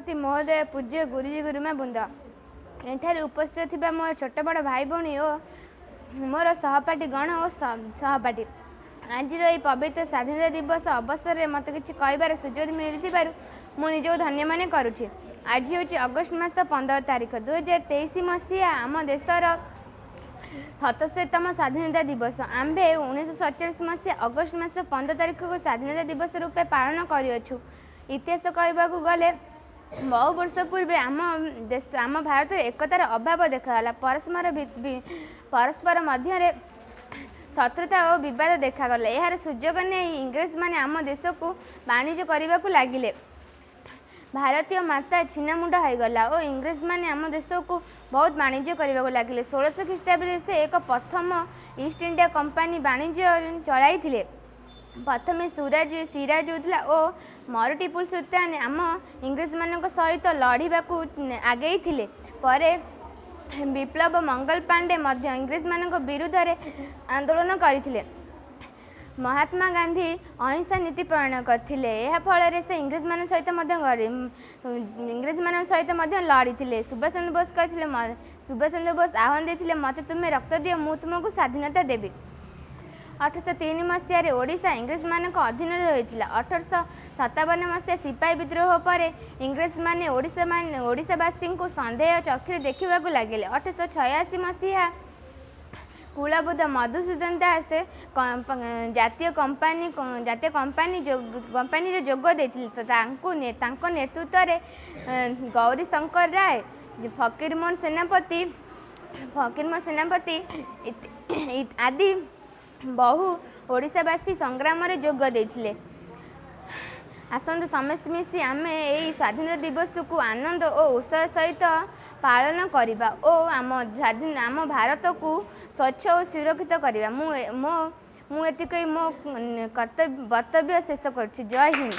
सभापति महोदय, पूज्य गुरुजी गुरुमा बृंद, एठारे उपस्थित थिबा मोर छोट बड़ भाई भौणी और मोर सहपाठी गण और सहपाठी, आज पवित्र स्वाधीनता दिवस अवसर में मत कि कहबार सुजोग मिली मु निजक धन्य मन करुँची। आज हूँ अगस्ट मास 15 तारीख 2023 मसीहा आम देशर 77तम स्वाधीनता दिवस। आम्भे 1947 मसीहा अगस्ट मास 15 तारीख को स्वाधीनता दिवस रूपे पालन करियछु। इतिहास कहबाकू गले बहु वर्ष पूर्व आम भारत एकतार अभाव देखागला। परस्पर मध्य शत्रुता और विवाद देखागला। यार सुजोग नहीं इंग्रेज माने आम देश को वाणिज्य करने को लगिले। भारतीय माता छिन्नमुंड होगला और इंग्रेज माने आम देश को बहुत वाणिज्य करने को लगिले। 1600 ख्रीष्टाब्द से एक प्रथम ईस्ट इंडिया कंपनी वाणिज्य चलाई। प्रथम सिराज होता और मर टीपू सुल्तान आम इंग्रेज मान सहित लड़ाक आगे थे। पर विप्लव मंगल पांडे इंग्रेज मान विरुद्ध आंदोलन करते। महात्मा गांधी अहिंसा नीति प्रणयन करते। यह फल से इंग्रेज मान सहित लड़ी। सुभाष चंद्र बोस कहते सुभाष चंद्र बोस आह्वान देते मत तुम्हें रक्त दियो मु तुमको स्वाधीनता देवी। 1803 मसीह ओडिशा इंग्रेज मान अधीन रही। 1857 मसीहा सिपाही विद्रोह पर इंग्रेज माने ओडिशावासी को संदेह चक्षु देखा लगे। 1886 मसीहा कुलबुद्ध मधुसूदन दास जातीय कंपानी जोग देते। नेतृत्व में गौरी शंकर राय, फकीरमोहन सेनापति आदि बहु ओडिशावासी संग्राम जोग देते। आसतु समस्त मिसी आम यही स्वाधीनता दिवस को आनंद और उत्साह सहित पालन करवा और आम भारत को स्वच्छ और सुरक्षित करवा। मुझे मो कर्तव्य शेष कर। जय हिंद।